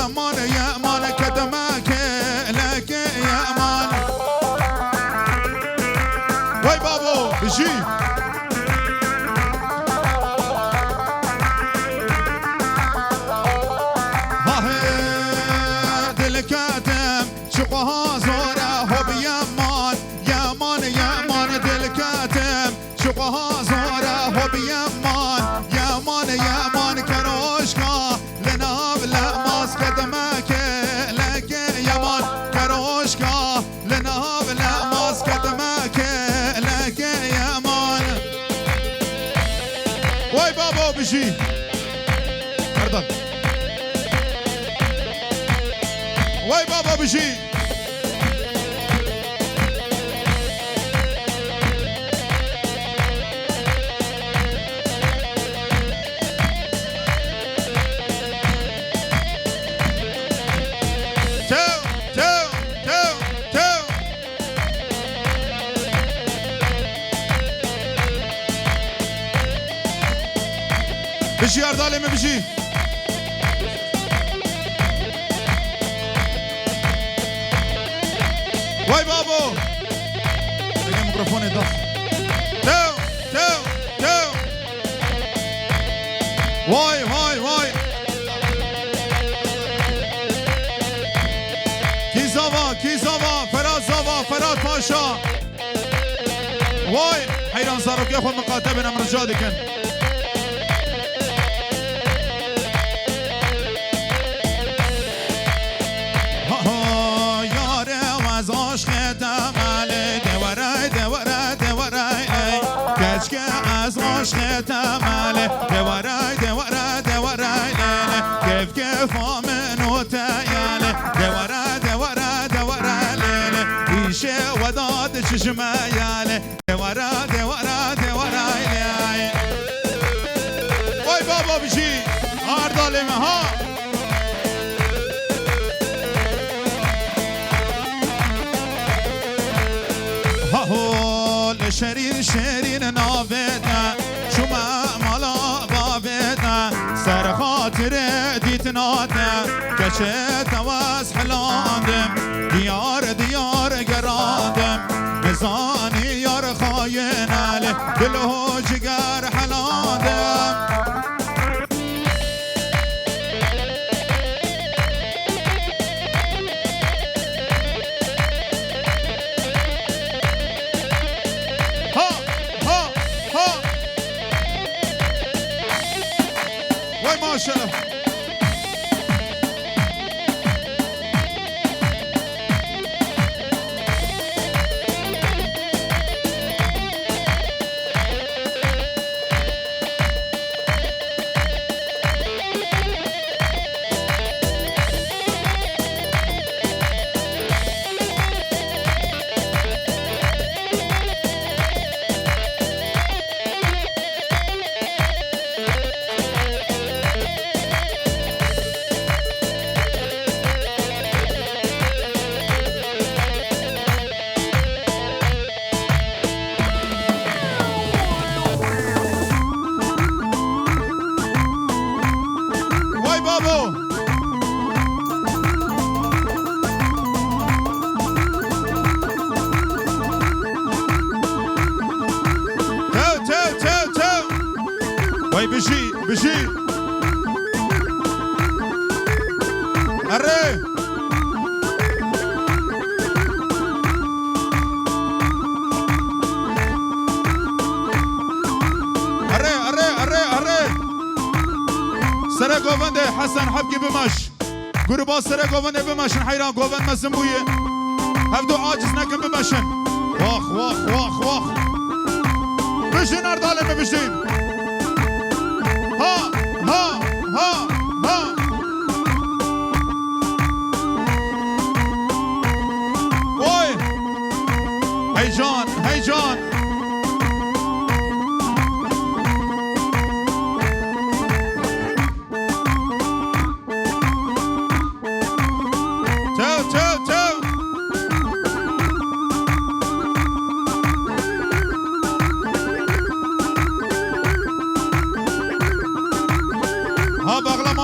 مان يا مان كدمك لك يا مان وای بابو بجي شقها زوره هو بيمان يمان يمان دل كاتم شقها زوره هو بيمان يمان يمان كروشكا لناب لماس كدمك لك يمان كروشكا لناب لماس كدمك لك يمان واي بابا بجي pardon واي بابا بجي بجي أردالي ما بجي واي بابو لقى الميكروفون يضخ تو واي واي واي كي زافا فراد باشا واي حيران صاروك يا اخو مقاتبنا من رجالكن از عشق تماله دوره لیله کیف آمن و تیاله دوره لیله ایشه وداد چشمه یاله دوره لیله وای بابا بجی آردالمه ها هول شرین ناویده شما مالا بابیده سر خاطر دیت ناده کچه تواز حلاندم دیار گرادم نزانی یار خایناله دلو جگر حلاندم ما شاء الله وای بجي اره سر گوونده حسن حبکی بمش گروبا سر گوونده بمشن حیران گووند مزن بویه هفدو عاجز نکن بمشن واخ بشین اردالمه بشین ها وای هیجان ها بغلا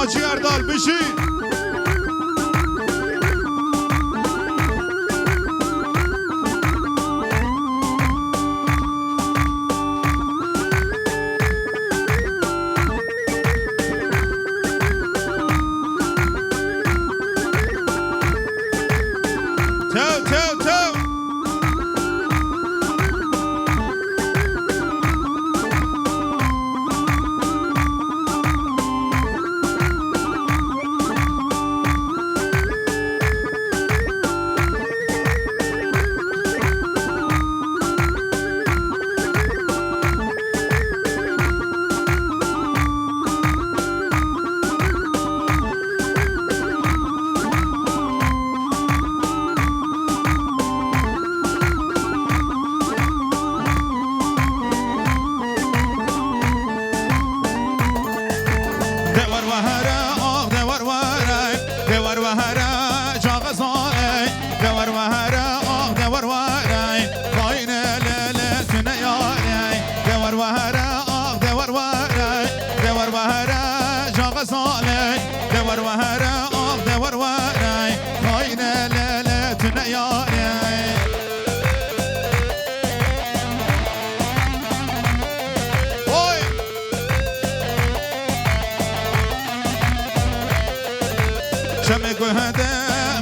شم گوهده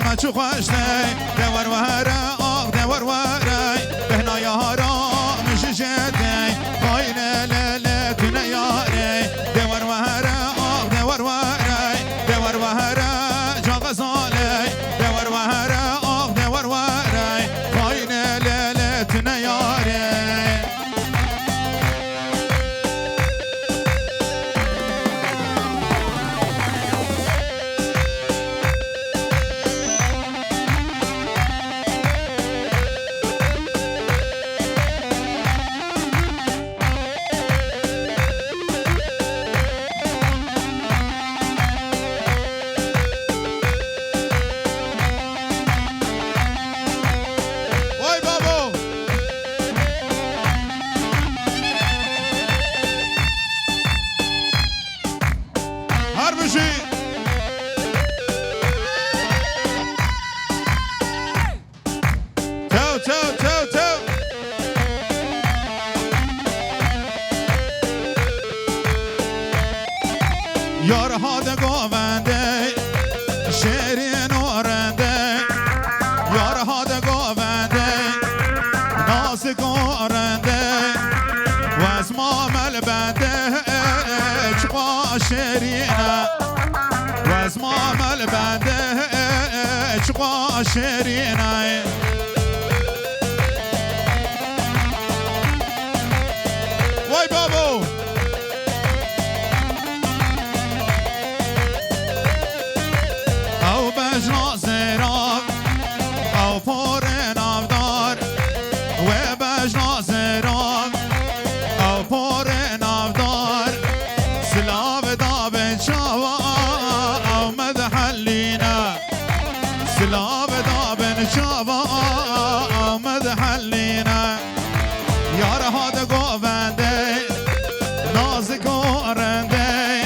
ما چو خوش دی دور وهره آق دور وره بهنا یارا مشجده خاین لیله تونه یاره دور وهره آق دور وره دور وهره جا غزاله دور وهره آق دور وره خاین لیله تونه یاره یار هاد گوونده شیرین ورنده یار هاد گوونده ناز گورنده و از ما ملبنده چقا شیرینه و از ما ملبنده چقا شیرینه وای بابو او بجنا زیراب او پر نافدار و بجنا زیراب او پر نافدار سلاو دابن شاوا او مدحلینا سلاو دابن شاوا او مدحلینا یار هاد گوونده ناز گورنده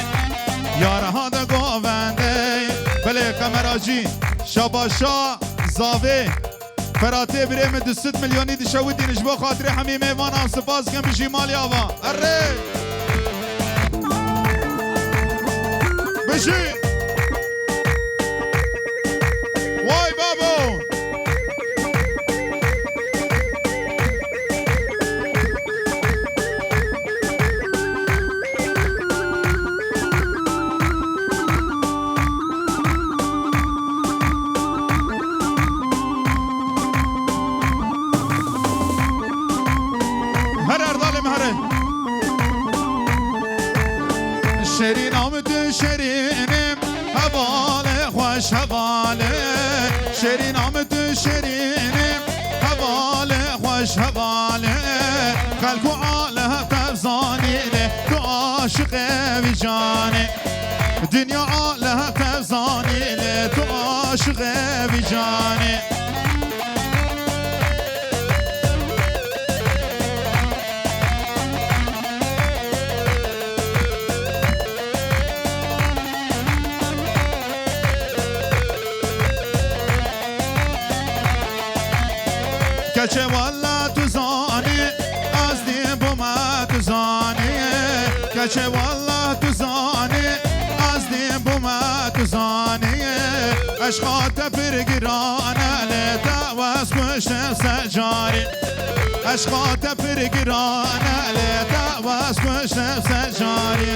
یار هاد گوونده بله کمراجی شاباشا زاوه فراته بریم 200 میلیونی دشود دینش با خاطر همین میوان هم سپاس کم بشی مالی آوا اره بشی وای بابو شیرین آمد شیرینم حواله خوش حواله شیرین آمد شیرینم حواله خوش حواله خلق و عاله تفزانیله تو عاشق وی جانه دنیا عاله تفزانیله تو عاشق وی جانه کچه والا تو زانی از دیم بوما تو زانی کچه والا تو زانی از دیم بوما تو زانی اشخاط پرگرانه لیتا واس کشتم سجاری اشخاط پرگرانه لیتا واس کشتم سجاری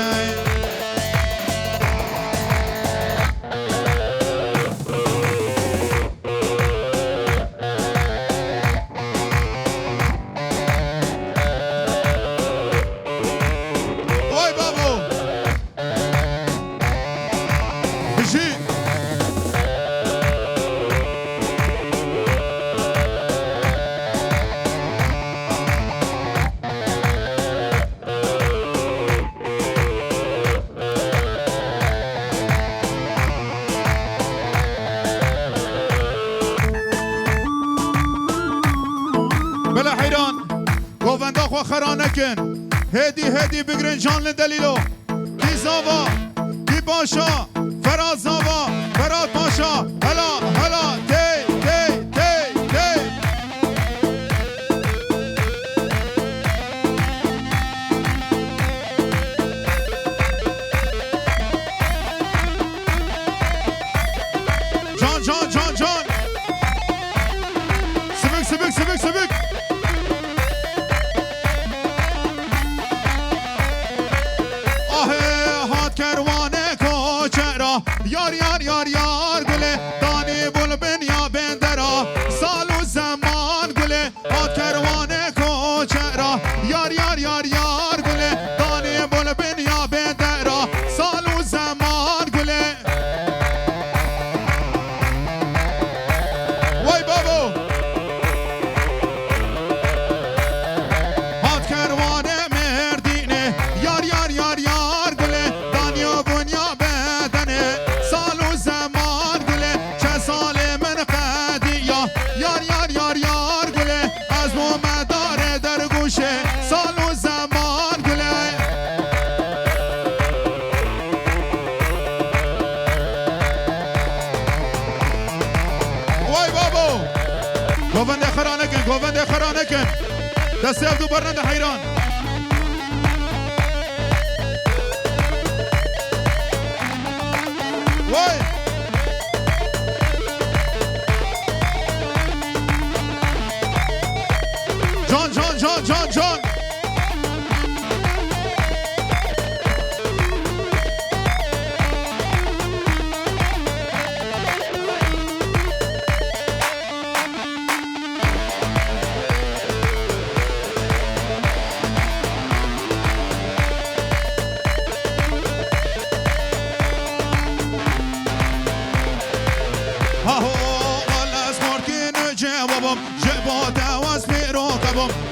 بلا حیران گوونده خوا خرانکن هدی بگرین جان لدلیلو کی زاوا کی باشا فراز زاوا فراد باشا هلا تی سبك هات کروانه کوچرا یار یار یار یار گله دانی بول بنیا بندرا سال و زمان گله هات کروانه کوچرا یار یار یار یار گله دانی بول بنیا بندرا سال و زمان گله وای بابو هات کروانه مردینه یار یار یار یار گله دانیا بنیا بدنه سال و زمان گله چه سال من قدیا یار یار یار یار گله از مو مدار در گوشه سال و زمان گله وای بابو گوونده خرانه کن گوونده خرانه کن دستی عبدو برنده حیران وای جان جان جان جان جان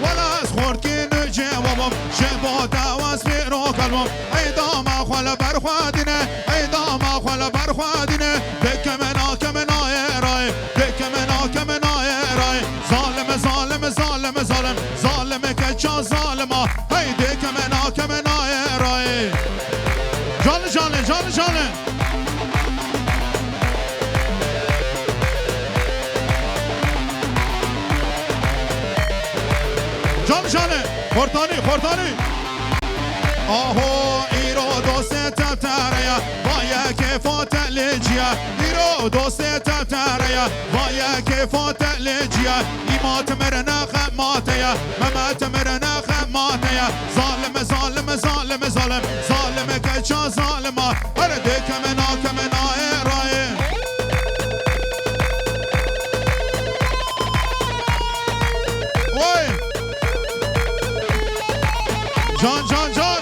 ولا اسخور کی نو جوابم شبا دواز میرو کلمم ای دام خال برخوادینه ای دام خال برخوادینه دکمنا کمنا رای دکمنا کمنا رای ظالم ظالم ظالم ظالم ظالم که چا ظالما ای دکمنا کمنا رای جان جان جان جان جانه خورتانی خورتانی آهو ایرو دوست تبتریا وای که فاتلجیا ایرو دوست تبتریا وای که فاتلجیا ایمات مرنا خماتیا ممات مرنا خماتیا ظالم ظالم ظالم ظالم ظالم که چا ظالما هر دکمنا کمنا رای وای جان جان جان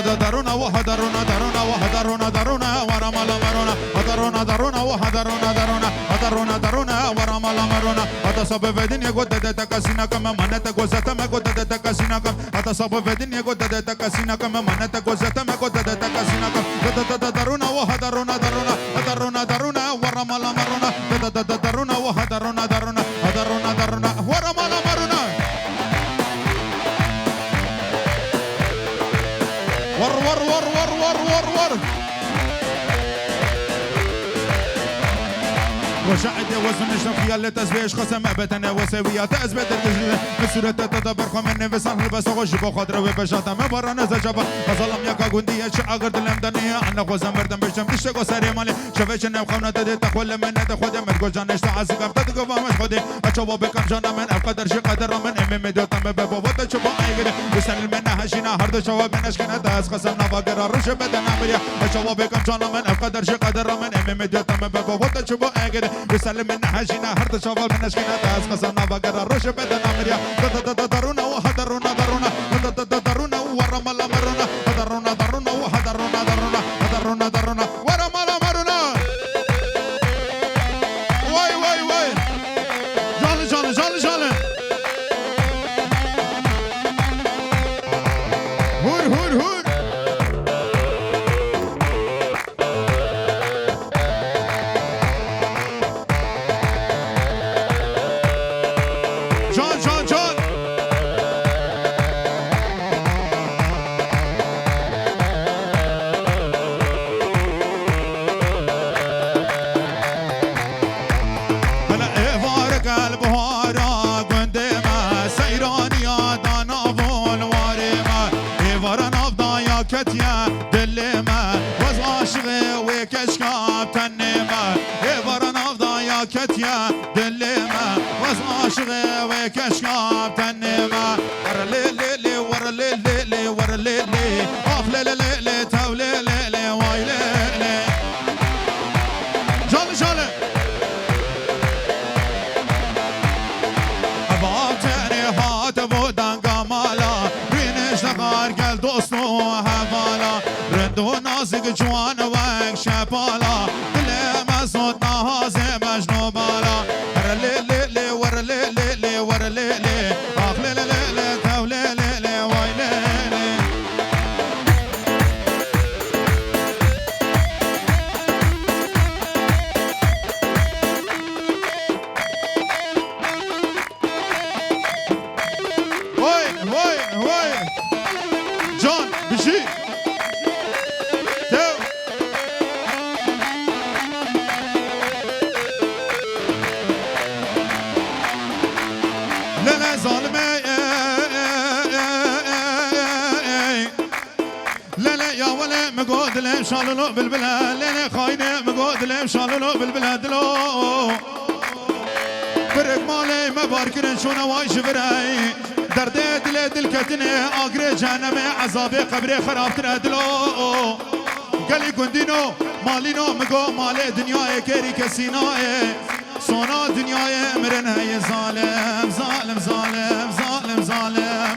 تو درونا وهدرونا درونا وهدرونا درونا ورمالا مرونا درونا درونا وهدرونا درونا درونا درونا ورمالا مرونا اتصاب بدین یگو دده تکسینا کم منت گذت مگو دده تکسینا کم اتصاب بدین یگو دده تکسینا کم منت گذت مگو دده تکسینا کم درونا وهدرونا درونا درونا درونا ورمالا مرونا درونا وهدرونا درونا درونا درونا ورمالا مرونا ور ور ور ور ور ور ور وشعد وزن الشفية اللي تزبيش قسم أبتنا وسويات أثبت الجزء مسورة تدبر خمن نفسان البس وجب خضرة وبشاطة مبارا نزجبا فظلم يكا قندية شعقر دلمدنية أنا غوزا مردم بشم تشتكو ساري مالي شفيش نبخونا تدي تخول من تخود مرقو جانش تعزق أبتدقو فامش خودي أشوفو بكم جانا من القدر شي قدر من أمي مدو تم ببوات تشوفو أيقري بسن المنا هشينا هرد شواب من أشكنا تاس قسم نفاقر الرش بدنا مريا أشوفو بكم جانا من القدر شي قدر من أمي مدو تم ببوات تشوفو أيقري بسلم من حجينا هرد شوال من اشكنا تاس قصنا بقرا روش بدنا مريا درونا وهدرونا درونا درونا ورمالا مرونا درونا درونا وهدرونا درونا درونا درونا ورمالا مرونا واي واي واي جال جال جال جال هور هور هور كتيا دلما وز عاشقي وكشكاب تنما إبرا نفضا يا كتيا دلما وز عاشقي وكشكاب تنما ورا ليلي ورا ليلي ورا ليلي أخ ليلي تو ليلي واي ليلي جالي جالي بابتني هاتبو دنگا مالا بینش نقار گل دوستو حوالا رندو نازک جوان وک شپالا دل مزود نهاز مجنو بالا ور لیلی ور لیلی ور لیلی آخ لیلی تو لیلی وای لیلی وای جان بشی تو للا ظالمه للا يا ولا مقود لهم شالولو بالبلاد للا خاينه مقود لهم شالولو بالبلاد لو برق مالي مباركرن شونا واي شفراي درد دل دل كتنه آگره جهنم عذاب قبر خراب تر دلو گلی گندینو مالینو مگو مال دنیای کری کسینای سونا دنیای مرن های ظالم ظالم ظالم ظالم ظالم